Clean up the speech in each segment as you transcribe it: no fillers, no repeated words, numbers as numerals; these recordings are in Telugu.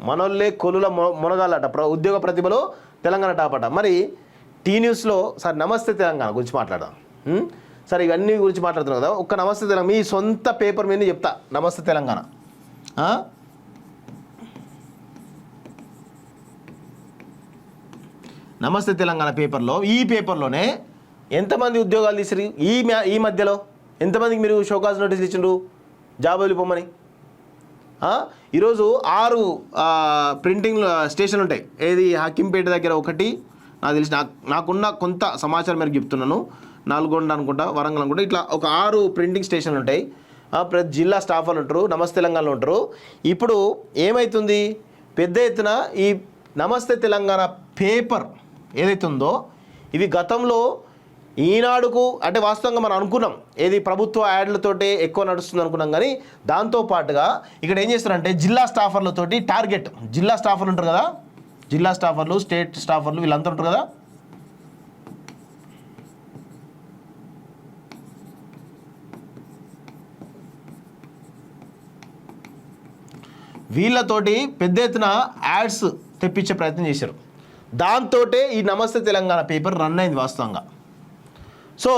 మనోళ్ళే కొలుల మునగాలట ఉద్యోగ ప్రతిభలో తెలంగాణ టాపట. మరి టీ న్యూస్లో సార్ నమస్తే తెలంగాణ గురించి మాట్లాడదాం. సార్ ఇవన్నీ గురించి మాట్లాడుతున్నాం కదా, ఒక్క నమస్తే తెలంగాణ మీ సొంత పేపర్ మీద చెప్తా. నమస్తే తెలంగాణ నమస్తే తెలంగాణ పేపర్లో, ఈ పేపర్లోనే ఎంతమంది ఉద్యోగాలు తీసిరు ఈ మధ్యలో? ఎంతమందికి మీరు షోకాజ్ నోటీసులు ఇచ్చిండ్రు జాబ్ వెళ్ళిపోమని? ఈరోజు 6 ప్రింటింగ్ స్టేషన్లు ఉంటాయి. ఏది హకీంపేట దగ్గర ఒకటి, నాకు తెలిసి నాకున్న కొంత సమాచారం మేరకు చెప్తున్నాను, నల్గొండ అనుకుంటా, వరంగల్ అనుకుంటా, ఇట్లా ఒక 6 ప్రింటింగ్ స్టేషన్లు ఉంటాయి. ప్రతి జిల్లా స్టాఫ్ వాళ్ళు ఉంటారు, నమస్తే తెలంగాణలో ఉంటారు. ఇప్పుడు ఏమవుతుంది, పెద్ద ఎత్తున ఈ నమస్తే తెలంగాణ పేపర్ ఏదైతే ఉందో ఇవి గతంలో ఈనాడుకు అంటే వాస్తవంగా మనం అనుకున్నాం ఏది ప్రభుత్వ యాడ్లతోటే ఎక్కువ నడుస్తుంది అనుకున్నాం, కానీ దాంతోపాటుగా ఇక్కడ ఏం చేస్తారంటే జిల్లా స్టాఫర్లతోటి టార్గెట్, జిల్లా స్టాఫర్లు ఉంటారు కదా, జిల్లా స్టాఫర్లు, స్టేట్ స్టాఫర్లు, వీళ్ళంతా ఉంటారు కదా, వీళ్ళతోటి పెద్ద ఎత్తున యాడ్స్ తెప్పించే ప్రయత్నం చేశారు. దాంతో ఈ నమస్తే తెలంగాణ పేపర్ రన్ అయింది వాస్తవంగా. సో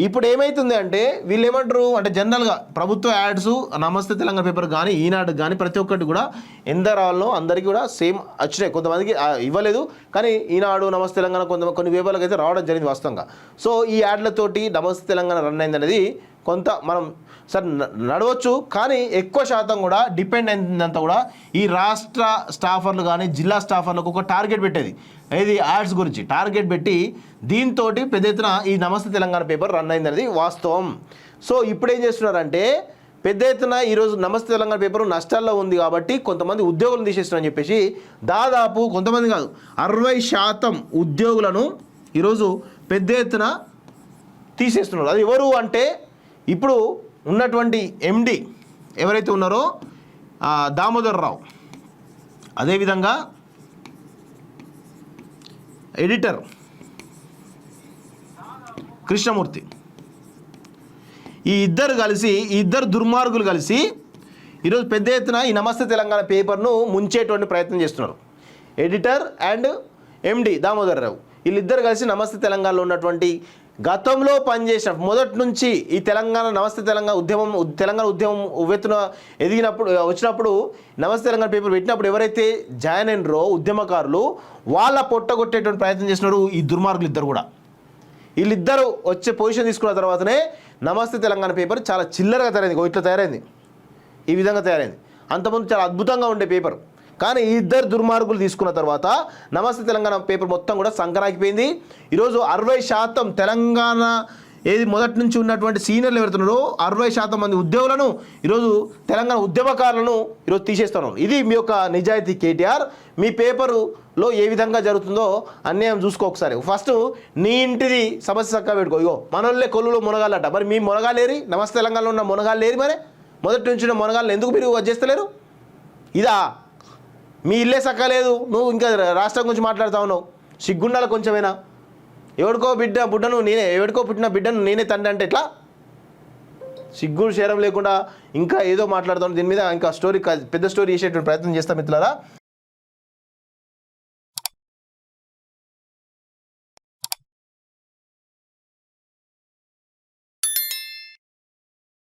ఇప్పుడు ఏమవుతుంది అంటే వీళ్ళు ఏమంటారు అంటే జనరల్గా ప్రభుత్వ యాడ్స్ నమస్తే తెలంగాణ పేపర్ కానీ ఈనాడు కానీ ప్రతి ఒక్కటి కూడా ఎందరాల్లో అందరికీ కూడా సేమ్ వచ్చినాయి. కొంతమందికి ఇవ్వలేదు, కానీ ఈనాడు నమస్తే తెలంగాణ కొన్ని పేపర్లకు అయితే రావడం జరిగింది వాస్తవంగా. సో ఈ యాడ్లతోటి నమస్తే తెలంగాణ రన్ అయింది అనేది కొంత మనం సార్ నడవచ్చు, కానీ ఎక్కువ శాతం కూడా డిపెండ్ అయిందంతా కూడా ఈ రాష్ట్ర స్టాఫర్లు కానీ జిల్లా స్టాఫర్లకు ఒక టార్గెట్ పెట్టేది, ఇది యాడ్స్ గురించి టార్గెట్ పెట్టి దీంతో పెద్ద ఎత్తున ఈ నమస్తే తెలంగాణ పేపర్ రన్ అయింది అనేది వాస్తవం. సో ఇప్పుడు ఏం చేస్తున్నారంటే పెద్ద ఎత్తున ఈరోజు నమస్తే తెలంగాణ పేపర్ నష్టాల్లో ఉంది కాబట్టి కొంతమంది ఉద్యోగులను తీసేస్తున్నారని చెప్పేసి దాదాపు కొంతమంది కాదు 60% ఉద్యోగులను ఈరోజు పెద్ద ఎత్తున తీసేస్తున్నారు. అది ఎవరు అంటే ఇప్పుడు ఉన్నటువంటి ఎండి ఎవరైతే ఉన్నారో దామోదర్ రావు, అదేవిధంగా ఎడిటర్ కృష్ణమూర్తి, ఈ ఇద్దరు దుర్మార్గులు కలిసి ఈరోజు పెద్ద ఎత్తున ఈ నమస్తే తెలంగాణ పేపర్ను ముంచేటువంటి ప్రయత్నం చేస్తున్నారు. ఎడిటర్ అండ్ ఎండి దామోదర్ రావు వీళ్ళిద్దరు కలిసి నమస్తే తెలంగాణలో ఉన్నటువంటి గతంలో పనిచేసిన మొదటి నుంచి ఈ తెలంగాణ నమస్తే తెలంగాణ ఉద్యమం ఉవ్వెత్తున వచ్చినప్పుడు నమస్తే తెలంగాణ పేపర్ పెట్టినప్పుడు ఎవరైతే జాయిన్ అయినరో ఉద్యమకారులు వాళ్ళ పొట్టగొట్టేటువంటి ప్రయత్నం చేసినారు ఈ దుర్మార్గులు ఇద్దరు కూడా. వీళ్ళిద్దరూ వచ్చే పొజిషన్ తీసుకున్న తర్వాతనే నమస్తే తెలంగాణ పేపర్ చాలా చిల్లరగా తయారైంది, ఇట్లా తయారైంది, ఈ విధంగా తయారైంది. అంతకుముందు చాలా అద్భుతంగా ఉండే పేపర్, కానీ ఈ ఇద్దరు దుర్మార్గులు తీసుకున్న తర్వాత నమస్తే తెలంగాణ పేపర్ మొత్తం కూడా సంకరాకిపోయింది. ఈరోజు 60% తెలంగాణ ఏది మొదటి నుంచి ఉన్నటువంటి సీనియర్లు ఎవరుతున్నారో 60% మంది ఉద్యోగులను ఈరోజు తెలంగాణ ఉద్యమకారులను ఈరోజు తీసేస్తున్నారు. ఇది మీ యొక్క నిజాయితీ కేటీఆర్. మీ పేపరులో ఏ విధంగా జరుగుతుందో అన్యాయం చూసుకో ఒకసారి. ఫస్ట్ నీ ఇంటిది సమస్య చక్కగా పెట్టుకో. ఇగో మనోళ్ళే కొలువులో మునగాలట, మరి మీ మునగాలేరి నమస్తే తెలంగాణలో ఉన్న మునగాలేరి, మరి మొదటి నుంచి ఉన్న మునగాలను ఎందుకు మీరు చేస్తలేరు? ఇదా మీ ఇల్లే సక్కలేదు, నువ్వు ఇంకా రాష్ట్రం గురించి మాట్లాడుతూ ఉన్నావు. సిగ్గుండాలి కొంచెమైనా. ఎవడికో పుట్టిన బిడ్డను నేనే తండ్రి అంటే ఎట్లా? సిగ్గు శరం లేకుండా ఇంకా ఏదో మాట్లాడుతాను. దీని మీద ఇంకా పెద్ద స్టోరీ చేసేటువంటి ప్రయత్నం చేస్తాం మిత్రులారా.